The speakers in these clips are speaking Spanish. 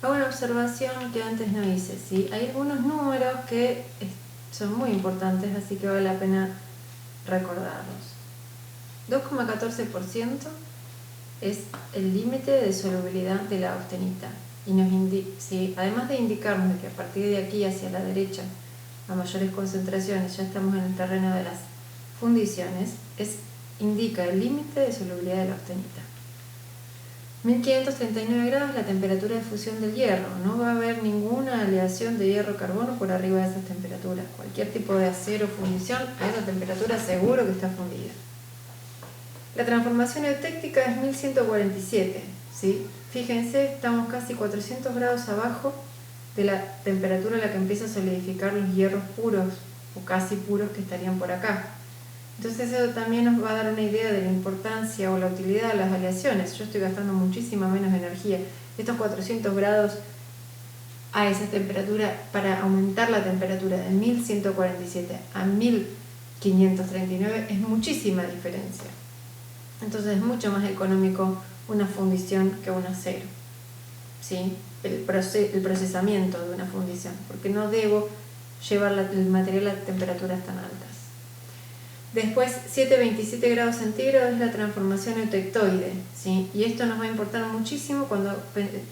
hago una observación que antes no hice, ¿sí? Hay algunos números que son muy importantes, así que vale la pena recordarlos. 2,14% es el límite de solubilidad de la austenita. Y nos ¿sí? Además de indicarnos de que a partir de aquí hacia la derecha, a mayores concentraciones, ya estamos en el terreno de las fundiciones, indica el límite de solubilidad de la austenita. 1539 grados la temperatura de fusión del hierro. No va a haber ninguna aleación de hierro-carbono por arriba de esas temperaturas. Cualquier tipo de acero fundición a esa temperatura seguro que está fundida. La transformación eutéctica es 1147, ¿sí? Fíjense, estamos casi 400 grados abajo de la temperatura a la que empieza a solidificar los hierros puros o casi puros que estarían por acá. Entonces eso también nos va a dar una idea de la importancia o la utilidad de las aleaciones. Yo estoy gastando muchísima menos energía. Estos 400 grados a esa temperatura, para aumentar la temperatura de 1147 a 1539 es muchísima diferencia. Entonces es mucho más económico una fundición que un acero, ¿sí? El procesamiento de una fundición, porque no debo llevar el material a temperaturas tan altas. Después, 727 grados centígrados es la transformación eutectoide, ¿sí? Y esto nos va a importar muchísimo cuando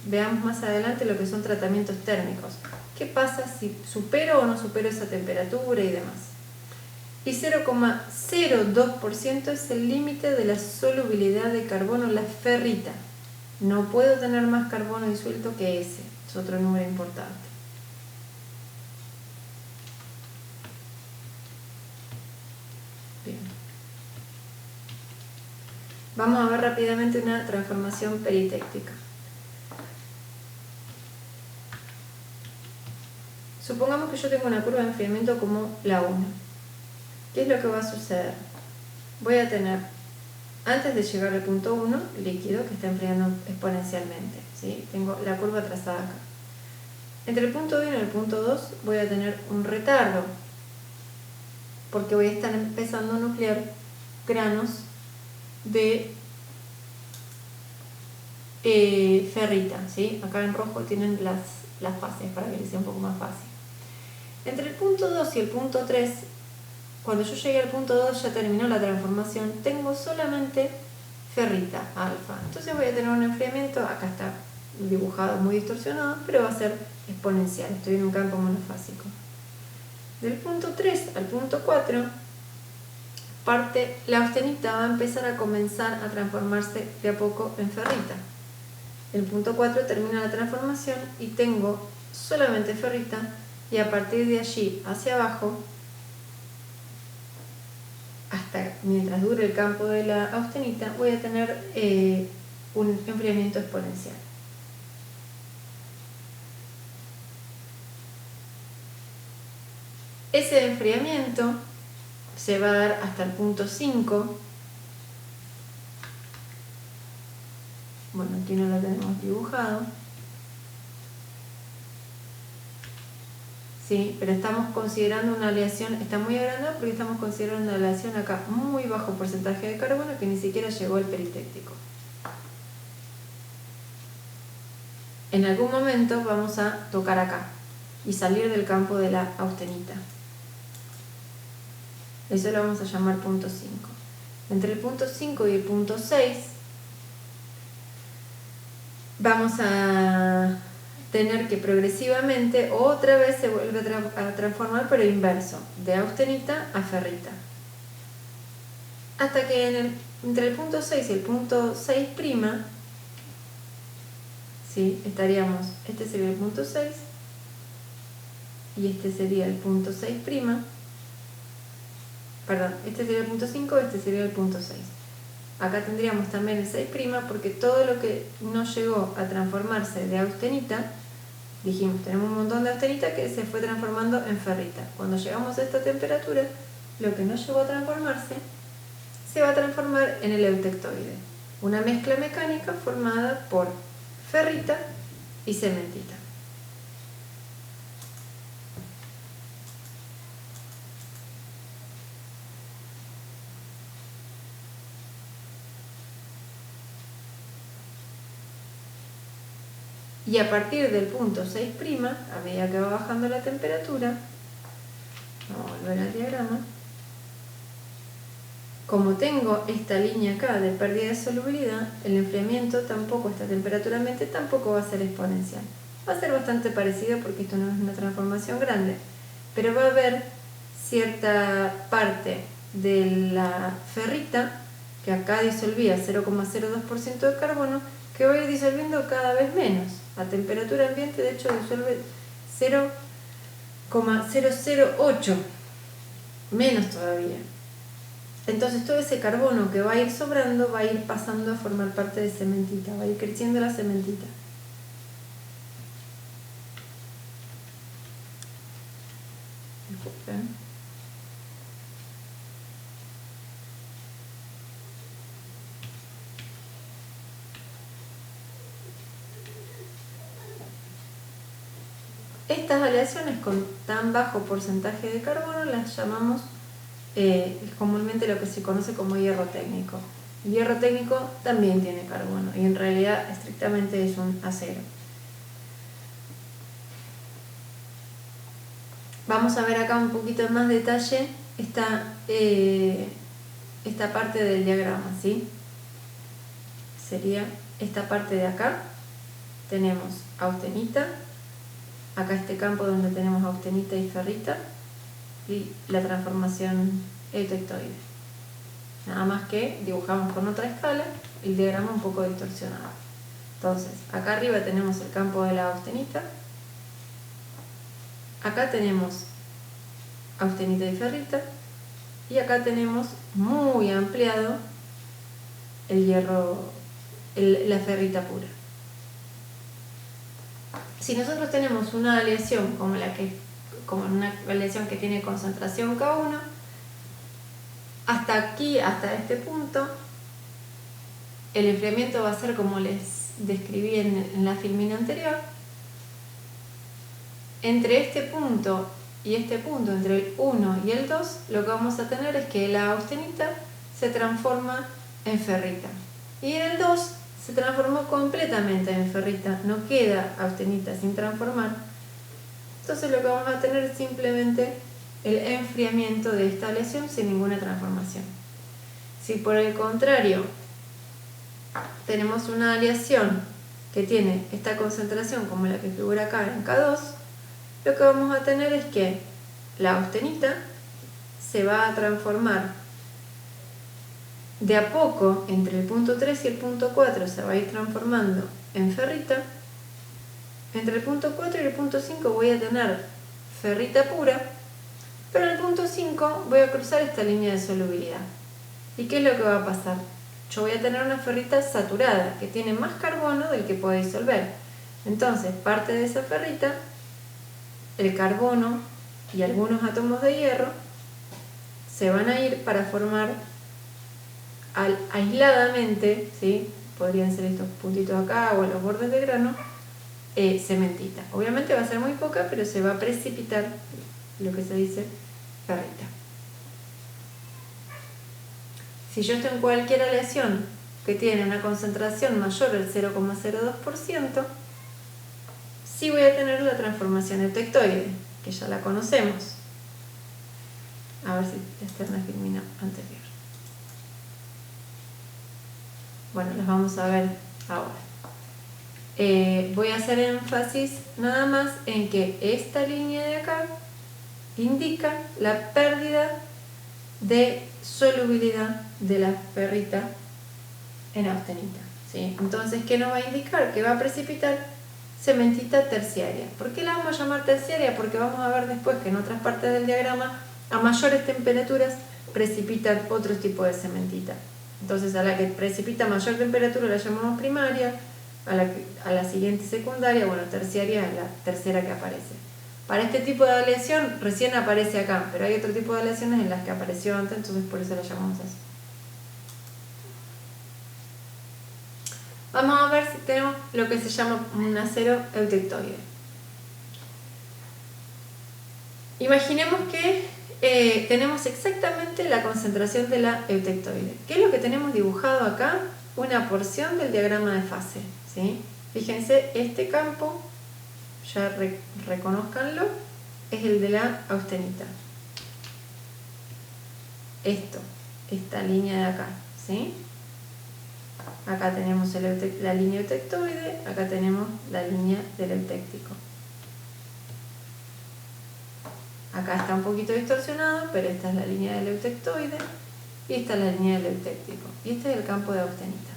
veamos más adelante lo que son tratamientos térmicos. ¿Qué pasa si supero o no supero esa temperatura y demás? Y 0,02% es el límite de la solubilidad de carbono, la ferrita. No puedo tener más carbono disuelto que ese, es otro número importante. Bien. Vamos a ver rápidamente una transformación peritéctica. Supongamos que yo tengo una curva de enfriamiento como la 1. ¿Qué es lo que va a suceder? Voy a tener, antes de llegar al punto 1, líquido que está enfriando exponencialmente, ¿sí? Tengo la curva trazada acá. Entre el punto 1 y el punto 2 voy a tener un retardo, porque voy a estar empezando a nuclear granos de ferrita, ¿sí? Acá en rojo tienen las fases para que les sea un poco más fácil. Entre el punto 2 y el punto 3, cuando yo llegué al punto 2 ya terminó la transformación, tengo solamente ferrita alfa. Entonces voy a tener un enfriamiento, acá está dibujado muy distorsionado, pero va a ser exponencial, estoy en un campo monofásico. Del punto 3 al punto 4, la austenita va a empezar a comenzar a transformarse de a poco en ferrita. El punto 4 termina la transformación y tengo solamente ferrita, y a partir de allí hacia abajo, hasta mientras dure el campo de la austenita, voy a tener un enfriamiento exponencial. Ese enfriamiento se va a dar hasta el punto 5. Bueno, aquí no lo tenemos dibujado. Sí, pero estamos considerando una aleación, está muy agrandada porque estamos considerando una aleación acá muy bajo porcentaje de carbono que ni siquiera llegó al peritéctico. En algún momento vamos a tocar acá y salir del campo de la austenita. Eso lo vamos a llamar punto 5. Entre el punto 5 y el punto 6 vamos a tener que progresivamente otra vez se vuelve a transformar, pero inverso, de austenita a ferrita. Hasta que entre el punto 6 y el punto 6', ¿sí? Estaríamos, este sería el punto 6 y este sería el punto 6', perdón, este sería el punto 5, este sería el punto 6. Acá tendríamos también el 6' porque todo lo que no llegó a transformarse de austenita, dijimos, tenemos un montón de austenita que se fue transformando en ferrita. Cuando llegamos a esta temperatura, lo que no llegó a transformarse se va a transformar en el eutectoide, una mezcla mecánica formada por ferrita y cementita. Y a partir del punto 6', a medida que va bajando la temperatura, vamos a volver al diagrama, como tengo esta línea acá de pérdida de solubilidad, el enfriamiento tampoco, esta temperatura ambiente tampoco va a ser exponencial. Va a ser bastante parecido porque esto no es una transformación grande, pero va a haber cierta parte de la ferrita que acá disolvía 0,02% de carbono, que va a ir disolviendo cada vez menos. A temperatura ambiente, de hecho, disuelve 0,008, menos todavía. Entonces todo ese carbono que va a ir sobrando va a ir pasando a formar parte de cementita, va a ir creciendo la cementita. Disculpen. Estas aleaciones con tan bajo porcentaje de carbono las llamamos comúnmente lo que se conoce como hierro técnico. El hierro técnico también tiene carbono y en realidad estrictamente es un acero. Vamos a ver acá un poquito más detalle esta parte del diagrama, ¿sí? Sería esta parte de acá. Tenemos austenita, acá este campo donde tenemos austenita y ferrita, y la transformación eutectoide. Nada más que dibujamos con otra escala el diagrama un poco distorsionado. Entonces, acá arriba tenemos el campo de la austenita, acá tenemos austenita y ferrita, y acá tenemos muy ampliado el hierro, la ferrita pura. Si nosotros tenemos una aleación como una aleación que tiene concentración K1, hasta aquí, hasta este punto, el enfriamiento va a ser como les describí en la filmina anterior. Entre este punto y este punto, entre el 1 y el 2, lo que vamos a tener es que la austenita se transforma en ferrita. Y en el 2 se transformó completamente en ferrita, no queda austenita sin transformar. Entonces lo que vamos a tener es simplemente el enfriamiento de esta aleación sin ninguna transformación. Si por el contrario tenemos una aleación que tiene esta concentración como la que figura acá en K2, lo que vamos a tener es que la austenita se va a transformar de a poco entre el punto 3 y el punto 4, se va a ir transformando en ferrita. Entre el punto 4 y el punto 5 voy a tener ferrita pura, pero en el punto 5 voy a cruzar esta línea de solubilidad. ¿Y qué es lo que va a pasar? Yo voy a tener una ferrita saturada, que tiene más carbono del que puede disolver. Entonces, parte de esa ferrita, el carbono y algunos átomos de hierro se van a ir para formar aisladamente, ¿sí? Podrían ser estos puntitos acá o los bordes de grano, cementita. Obviamente va a ser muy poca, pero se va a precipitar lo que se dice ferrita. Si yo estoy en cualquier aleación que tiene una concentración mayor al 0,02%, sí voy a tener la transformación eutectoide, que ya la conocemos. A ver si esta es una filmina anterior. Bueno, las vamos a ver ahora. Voy a hacer énfasis nada más en que esta línea de acá indica la pérdida de solubilidad de la ferrita en austenita, ¿sí? Entonces, ¿qué nos va a indicar? Que va a precipitar cementita terciaria. ¿Por qué la vamos a llamar terciaria? Porque vamos a ver después que en otras partes del diagrama, a mayores temperaturas, precipitan otro tipo de cementita. Entonces, a la que precipita mayor temperatura la llamamos primaria, a la siguiente secundaria, bueno, terciaria es la tercera que aparece. Para este tipo de aleación recién aparece acá, pero hay otro tipo de aleaciones en las que apareció antes, entonces por eso la llamamos así. Vamos a ver si tenemos lo que se llama un acero eutectoide. Imaginemos que tenemos exactamente la concentración de la eutectoide. ¿Qué es lo que tenemos dibujado acá? Una porción del diagrama de fase, ¿sí? Fíjense, este campo, ya reconózcanlo, es el de la austenita. Esta línea de acá, ¿sí? Acá tenemos la línea eutectoide, acá tenemos la línea del eutéctico. Acá está un poquito distorsionado, pero esta es la línea del eutectoide y esta es la línea del eutéctico. Y este es el campo de austenita.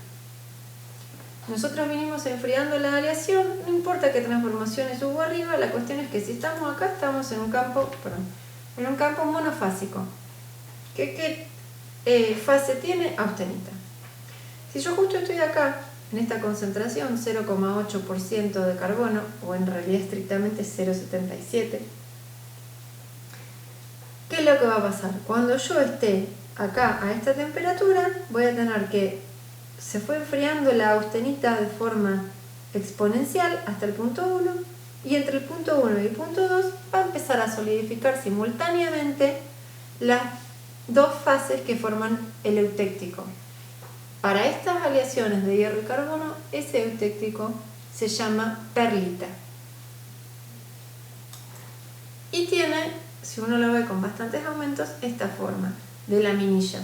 Nosotros vinimos enfriando la aleación, no importa qué transformaciones hubo arriba, la cuestión es que si estamos acá, estamos en un campo, monofásico. ¿Qué fase tiene? Austenita. Si yo justo estoy acá, en esta concentración, 0,8% de carbono, o en realidad estrictamente 0,77%, ¿qué es lo que va a pasar? Cuando yo esté acá a esta temperatura, voy a tener que se fue enfriando la austenita de forma exponencial hasta el punto 1, y entre el punto 1 y el punto 2 va a empezar a solidificar simultáneamente las dos fases que forman el eutéctico. Para estas aleaciones de hierro y carbono, ese eutéctico se llama perlita. Y tiene, si uno lo ve con bastantes aumentos, esta forma de laminillas.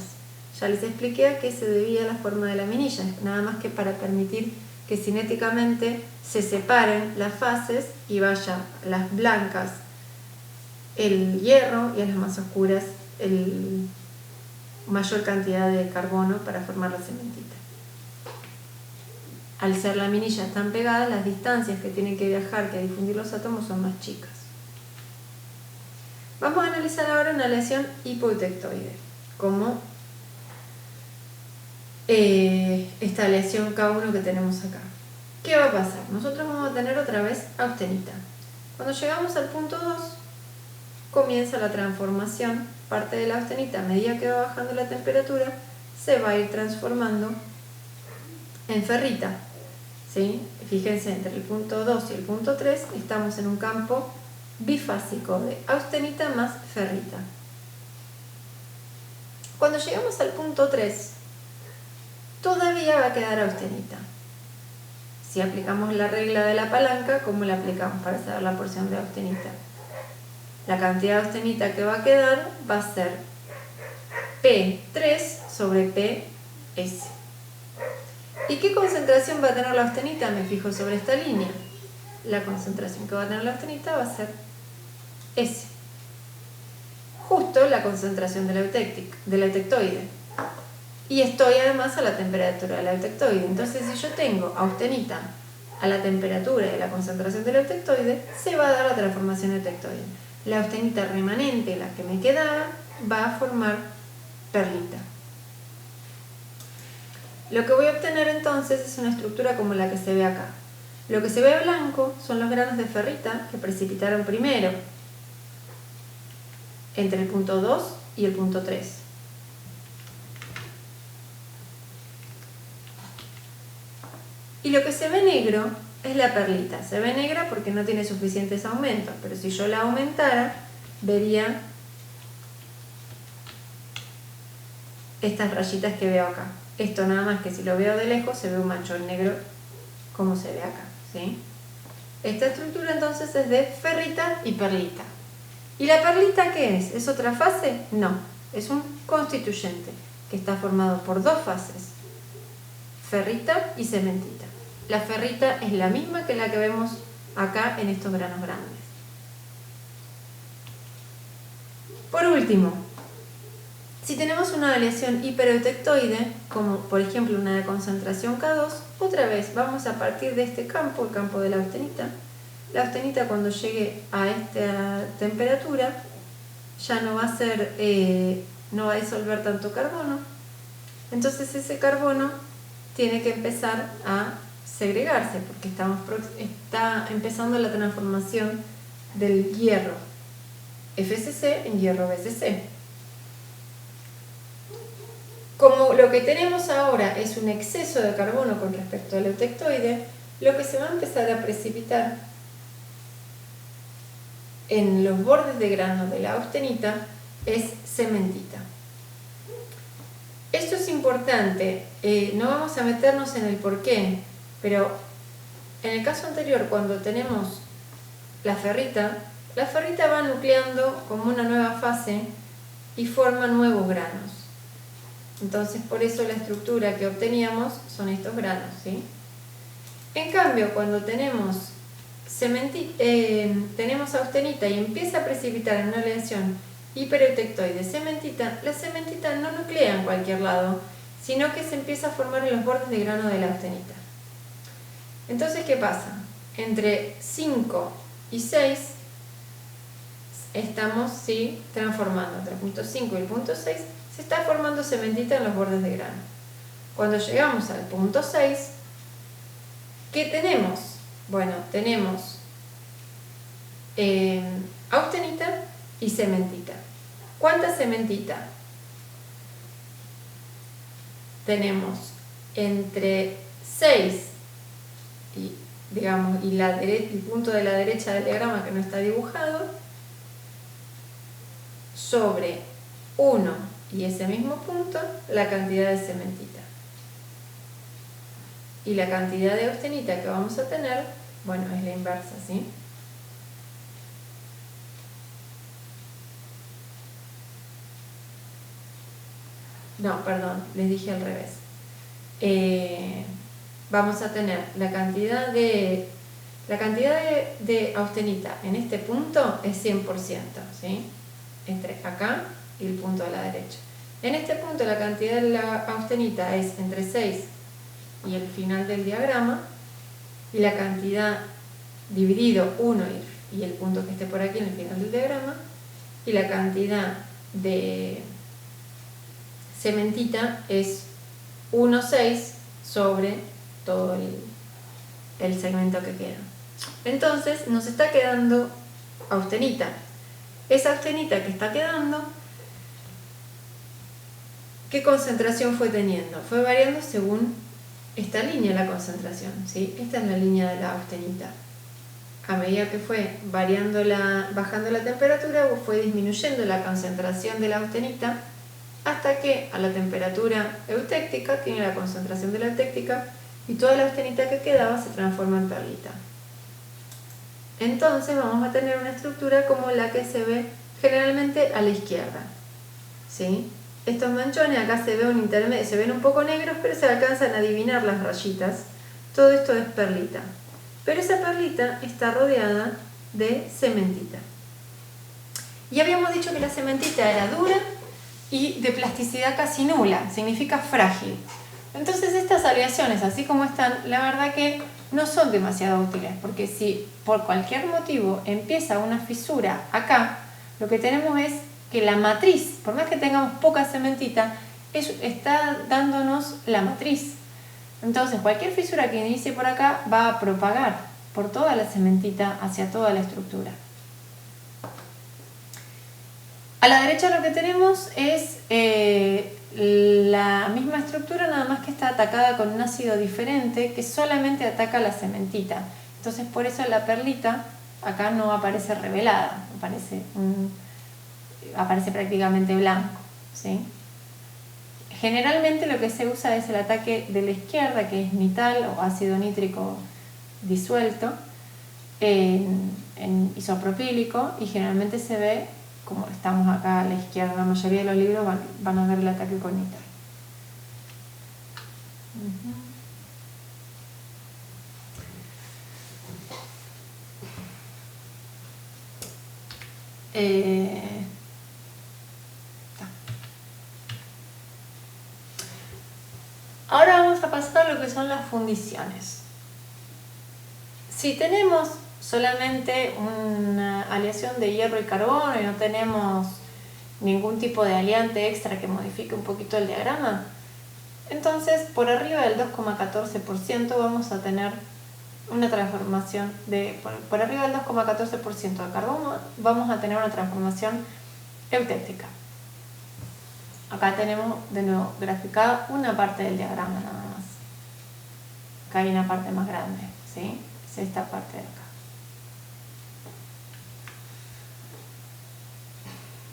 Ya les expliqué a qué se debía la forma de laminillas, nada más que para permitir que cinéticamente se separen las fases y vaya las blancas el hierro y a las más oscuras el mayor cantidad de carbono para formar la cementita. Al ser laminillas tan pegadas, las distancias que tienen que viajar, que difundir los átomos, son más chicas. Vamos a analizar ahora una aleación hipoeutectoide, como esta aleación K1 que tenemos acá. ¿Qué va a pasar? Nosotros vamos a tener otra vez austenita. Cuando llegamos al punto 2, comienza la transformación. Parte de la austenita, a medida que va bajando la temperatura, se va a ir transformando en ferrita. ¿Sí? Fíjense, entre el punto 2 y el punto 3 estamos en un campo bifásico de austenita más ferrita. Cuando llegamos al punto 3, todavía va a quedar austenita. Si aplicamos la regla de la palanca, ¿cómo la aplicamos para saber la porción de austenita? La cantidad de austenita que va a quedar va a ser P3 sobre PS. ¿Y qué concentración va a tener la austenita? Me fijo sobre esta línea. La concentración que va a tener la austenita va a ser S. Justo la concentración del eutectoide. Y estoy además a la temperatura del eutectoide. Entonces, si yo tengo austenita a la temperatura y a la concentración del eutectoide, se va a dar la transformación eutectoide. La austenita remanente, la que me quedaba, va a formar perlita. Lo que voy a obtener entonces es una estructura como la que se ve acá. Lo que se ve blanco son los granos de ferrita que precipitaron primero, entre el punto 2 y el punto 3. Y lo que se ve negro es la perlita. Se ve negra porque no tiene suficientes aumentos, pero si yo la aumentara, vería estas rayitas que veo acá. Esto nada más que si lo veo de lejos se ve un manchón negro como se ve acá, ¿sí? Esta estructura entonces es de ferrita y perlita. ¿Y la perlita qué es? ¿Es otra fase? No, es un constituyente que está formado por dos fases, ferrita y cementita. La ferrita es la misma que la que vemos acá en estos granos grandes. Por último, si tenemos una aleación hipereutectoide, como por ejemplo una de concentración K2, otra vez vamos a partir de este campo, el campo de la austenita. La austenita cuando llegue a esta temperatura ya no va a ser, no va a disolver tanto carbono. Entonces ese carbono tiene que empezar a segregarse porque está empezando la transformación del hierro FCC en hierro BCC. Como lo que tenemos ahora es un exceso de carbono con respecto al eutectoide, lo que se va a empezar a precipitar en los bordes de grano de la austenita es cementita. Esto es importante, no vamos a meternos en el porqué, pero en el caso anterior, cuando tenemos la ferrita va nucleando como una nueva fase y forma nuevos granos. Entonces, por eso la estructura que obteníamos son estos granos, ¿sí? En cambio, cuando tenemos austenita y empieza a precipitar en una aleación hipereutectoide cementita, la cementita no nuclea en cualquier lado, sino que se empieza a formar en los bordes de grano de la austenita. Entonces, ¿qué pasa? Entre 5 y 6 estamos transformando. Entre el punto 5 y el punto 6 se está formando cementita en los bordes de grano. Cuando llegamos al punto 6, ¿qué tenemos? Bueno, tenemos austenita y cementita. ¿Cuánta cementita? Tenemos entre 6 y, digamos, y el punto de la derecha del diagrama que no está dibujado, sobre 1 y ese mismo punto, la cantidad de cementita. Y la cantidad de austenita que vamos a tener, bueno, es la inversa, ¿sí? No, perdón, les dije al revés. Vamos a tener la cantidad de austenita en este punto es 100%, ¿sí? Entre acá y el punto de la derecha. En este punto la cantidad de la austenita es entre 6 y el final del diagrama, y la cantidad dividido 1 y el punto que esté por aquí en el final del diagrama, y la cantidad de cementita es 1,6 sobre todo el segmento que queda. Entonces nos está quedando austenita. Esa austenita que está quedando, ¿qué concentración fue teniendo? Fue variando según esta línea la concentración, ¿sí? Esta es la línea de la austenita. A medida que fue bajando la temperatura, fue disminuyendo la concentración de la austenita hasta que a la temperatura eutéctica tiene la concentración de la eutéctica y toda la austenita que quedaba se transforma en perlita. Entonces vamos a tener una estructura como la que se ve generalmente a la izquierda, ¿sí? Estos manchones acá se ven un poco negros, pero se alcanzan a adivinar las rayitas. Todo esto es perlita. Pero esa perlita está rodeada de cementita. Y habíamos dicho que la cementita era dura y de plasticidad casi nula, significa frágil. Entonces estas aleaciones, así como están, la verdad que no son demasiado útiles, porque si por cualquier motivo empieza una fisura acá, lo que tenemos es que la matriz, por más que tengamos poca cementita, está dándonos la matriz. Entonces cualquier fisura que inicie por acá va a propagar por toda la cementita hacia toda la estructura. A la derecha lo que tenemos es la misma estructura, nada más que está atacada con un ácido diferente que solamente ataca la cementita. Entonces por eso la perlita acá no aparece revelada, aparece prácticamente blanco, ¿sí? Generalmente lo que se usa es el ataque de la izquierda, que es nital o ácido nítrico disuelto en isopropílico, y generalmente se ve, como estamos acá a la izquierda, la mayoría de los libros van a ver el ataque con nital. Ahora vamos a pasar a lo que son las fundiciones. Si tenemos solamente una aleación de hierro y carbono y no tenemos ningún tipo de aliante extra que modifique un poquito el diagrama, entonces por arriba del 2,14% vamos a tener una transformación por arriba del 2,14% de carbono vamos a tener una transformación eutéctica. Acá tenemos de nuevo graficada una parte del diagrama nada más. Acá hay una parte más grande, ¿sí? Es esta parte de acá.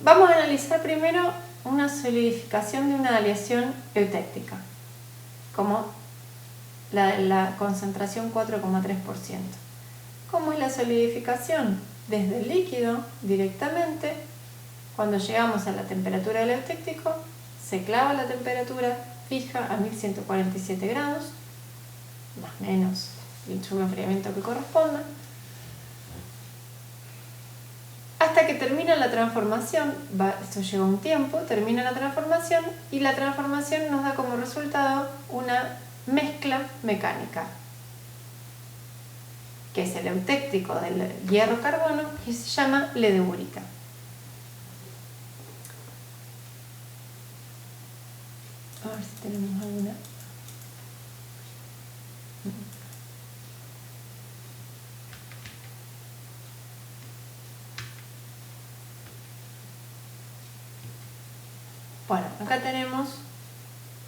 Vamos a analizar primero una solidificación de una aleación eutéctica, como la concentración 4,3%. ¿Cómo es la solidificación? Desde el líquido directamente, cuando llegamos a la temperatura del eutéctico, se clava la temperatura fija a 1147 grados, más o menos el subenfriamiento que corresponda, hasta que termina la transformación. Esto lleva un tiempo, termina la transformación y la transformación nos da como resultado una mezcla mecánica, que es el eutéctico del hierro-carbono, que se llama ledeburita. A ver si tenemos alguna. Bueno, acá tenemos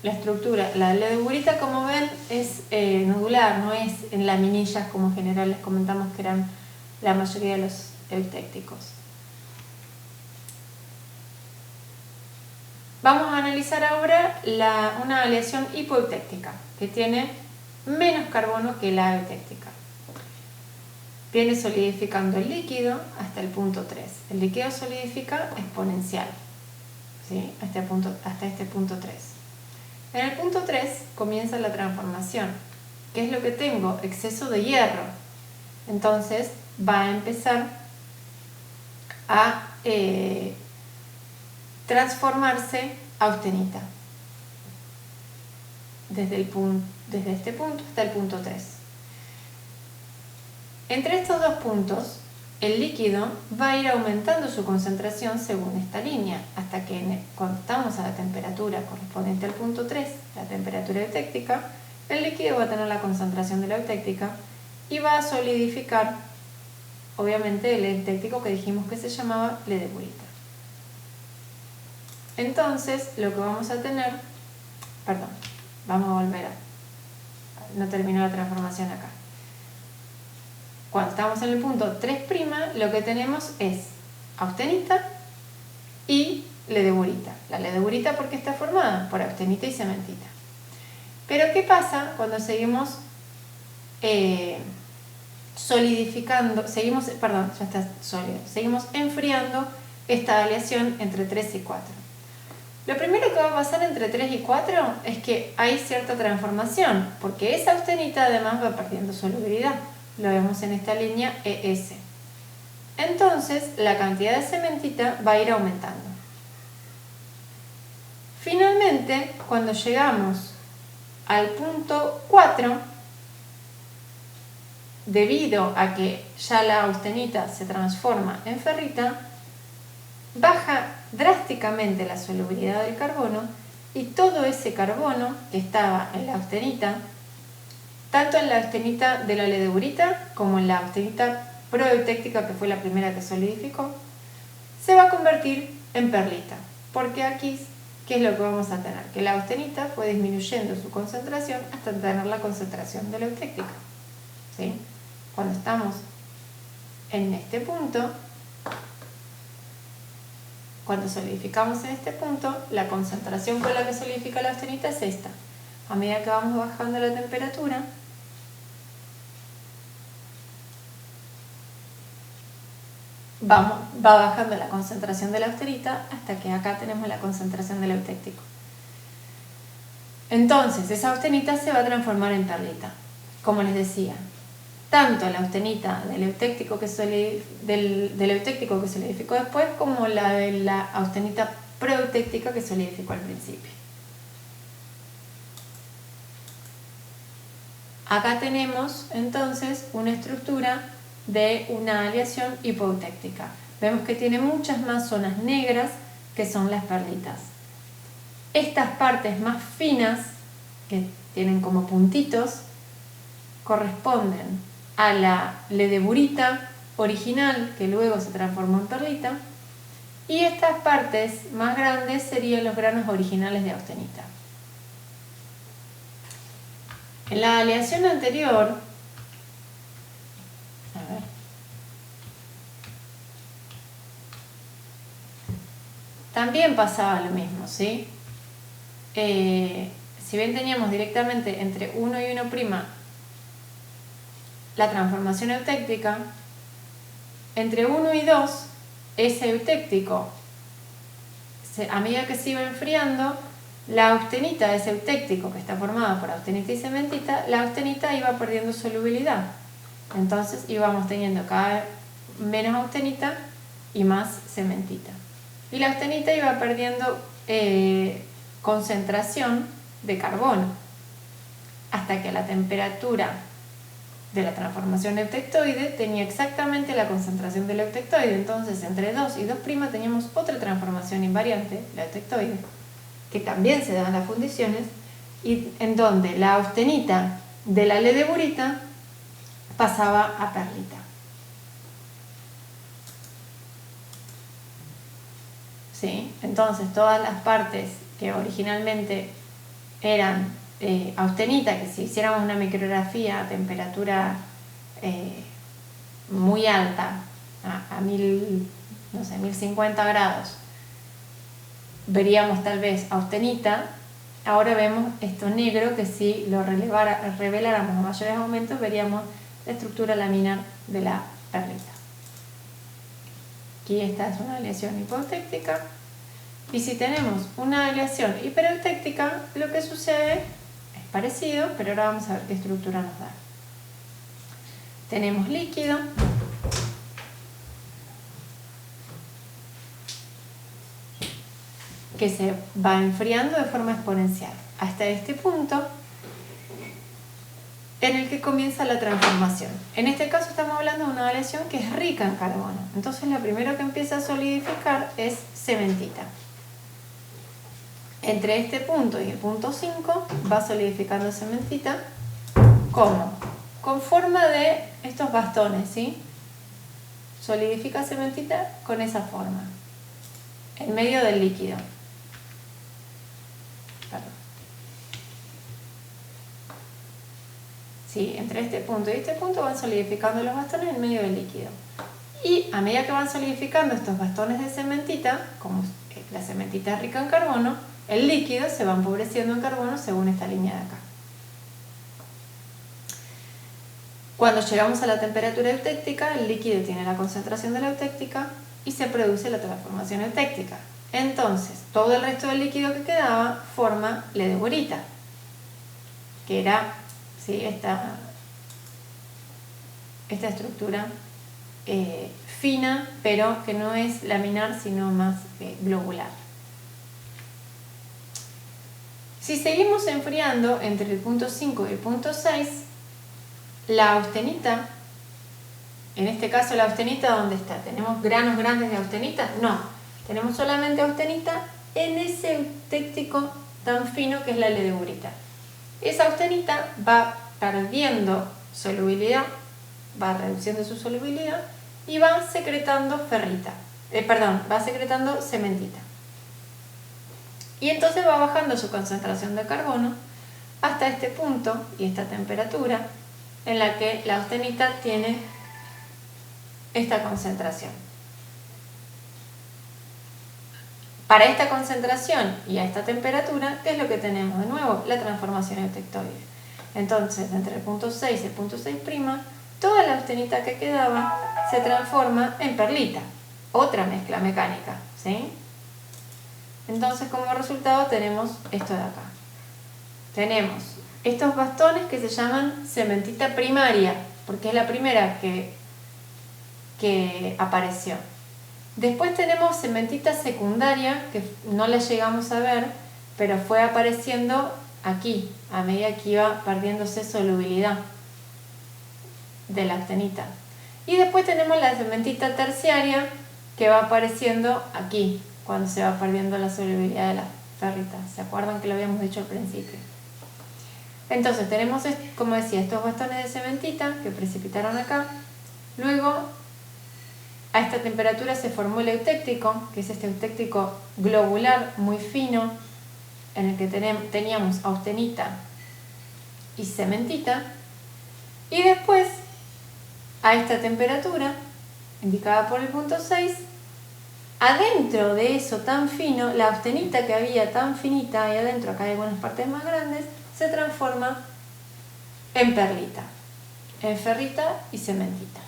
la estructura. La ledeburita, como ven, es nodular, no es en laminillas como en general les comentamos que eran la mayoría de los eutécticos. Vamos a analizar ahora una aleación hipoeutéctica, que tiene menos carbono que la eutéctica. Viene solidificando el líquido hasta el punto 3. El líquido solidifica exponencial, ¿sí? hasta este punto 3. En el punto 3 comienza la transformación. ¿Qué es lo que tengo? Exceso de hierro. Entonces va a empezar a transformarse a austenita. Desde este punto hasta el punto 3. Entre estos dos puntos, el líquido va a ir aumentando su concentración según esta línea, hasta que cuando estamos a la temperatura correspondiente al punto 3, la temperatura eutéctica, el líquido va a tener la concentración de la eutéctica y va a solidificar, obviamente, el eutéctico que dijimos que se llamaba ledeburita. Entonces, lo que vamos a tener, vamos a volver no terminó la transformación acá. Cuando estamos en el punto 3', lo que tenemos es austenita y ledeburita. La ledeburita, ¿por qué está formada? Por austenita y cementita. Pero ¿qué pasa cuando seguimos solidificando, seguimos enfriando esta aleación entre 3 y 4? Lo primero que va a pasar entre 3 y 4 es que hay cierta transformación, porque esa austenita además va perdiendo solubilidad. Lo vemos en esta línea ES. Entonces, la cantidad de cementita va a ir aumentando. Finalmente, cuando llegamos al punto 4, debido a que ya la austenita se transforma en ferrita, baja drásticamente la solubilidad del carbono y todo ese carbono que estaba en la austenita, tanto en la austenita de la ledeburita como en la austenita proeutéctica, que fue la primera que solidificó, se va a convertir en perlita. Porque aquí, ¿qué es lo que vamos a tener? Que la austenita fue disminuyendo su concentración hasta tener la concentración de la eutéctica. ¿Sí? Cuando estamos en este punto, cuando solidificamos en este punto, la concentración con la que solidifica la austenita es esta. A medida que vamos bajando la temperatura, va bajando la concentración de la austenita hasta que acá tenemos la concentración del eutéctico. Entonces, esa austenita se va a transformar en perlita. Como les decía, tanto la austenita del eutéctico que solidificó después, como la de la austenita proeutéctica que solidificó al principio. Acá tenemos entonces una estructura de una aleación hipoeutéctica. Vemos que tiene muchas más zonas negras que son las perlitas. Estas partes más finas, que tienen como puntitos, corresponden a la ledeburita original, que luego se transformó en perlita, y estas partes más grandes serían los granos originales de austenita. En la aleación anterior, también pasaba lo mismo, ¿sí? si bien teníamos directamente entre 1 y 1' la transformación eutéctica, entre 1 y 2, ese eutéctico, a medida que se iba enfriando, la austenita de ese eutéctico, que está formado por austenita y cementita, la austenita iba perdiendo solubilidad. Entonces íbamos teniendo cada vez menos austenita y más cementita. Y la austenita iba perdiendo concentración de carbono, hasta que la temperatura de la transformación eutectoide tenía exactamente la concentración del eutectoide. Entonces entre 2 y 2' teníamos otra transformación invariante, la eutectoide, que también se da en las fundiciones, y en donde la austenita de la ledeburita pasaba a perlita. ¿Sí? Entonces todas las partes que originalmente eran austenita, que si hiciéramos una micrografía a temperatura muy alta, a 1050 grados, veríamos tal vez austenita. Ahora vemos esto negro, que si lo reveláramos a mayores aumentos, veríamos la estructura laminar de la perlita. Aquí esta es una aleación hipoeutéctica. Y si tenemos una aleación hipereutéctica, lo que sucede es parecido, pero ahora vamos a ver qué estructura nos da. Tenemos líquido, que se va enfriando de forma exponencial hasta este punto en el que comienza la transformación. En este caso estamos hablando de una aleación que es rica en carbono. Entonces lo primero que empieza a solidificar es cementita. Entre este punto y el punto 5 va solidificando cementita. ¿Cómo? Con forma de estos bastones, ¿sí? Solidifica cementita con esa forma, en medio del líquido. ¿Sí? Entre este punto y este punto van solidificando los bastones en medio del líquido. Y a medida que van solidificando estos bastones de cementita, como la cementita es rica en carbono, el líquido se va empobreciendo en carbono según esta línea de acá. Cuando llegamos a la temperatura eutéctica, el líquido tiene la concentración de la eutéctica y se produce la transformación eutéctica. Entonces, todo el resto del líquido que quedaba forma ledeburita, que era, ¿sí?, esta estructura fina, pero que no es laminar, sino más globular. Si seguimos enfriando entre el punto 5 y el punto 6, la austenita, en este caso la austenita, ¿dónde está? ¿Tenemos granos grandes de austenita? No, tenemos solamente austenita en ese eutéctico tan fino que es la ledeburita. Esa austenita va perdiendo solubilidad, va reduciendo su solubilidad y va secretando va secretando cementita. Y entonces va bajando su concentración de carbono hasta este punto y esta temperatura en la que la austenita tiene esta concentración. Para esta concentración y a esta temperatura, ¿qué es lo que tenemos? De nuevo, la transformación eutectoide. Entonces, entre el punto 6 y el punto 6', toda la austenita que quedaba se transforma en perlita, otra mezcla mecánica, ¿sí? Entonces, como resultado tenemos esto de acá. Tenemos estos bastones que se llaman cementita primaria, porque es la primera que apareció. Después tenemos cementita secundaria, que no la llegamos a ver, pero fue apareciendo aquí, a medida que iba perdiéndose solubilidad de la austenita. Y después tenemos la cementita terciaria, que va apareciendo aquí, cuando se va perdiendo la solubilidad de la ferrita. ¿Se acuerdan que lo habíamos dicho al principio? Entonces tenemos, como decía, estos bastones de cementita que precipitaron acá. Luego, a esta temperatura se formó el eutéctico, que es este eutéctico globular muy fino, en el que teníamos austenita y cementita. Y después, a esta temperatura, indicada por el punto 6, adentro de eso tan fino, la austenita que había tan finita y adentro acá hay algunas partes más grandes, se transforma en perlita, en ferrita y cementita.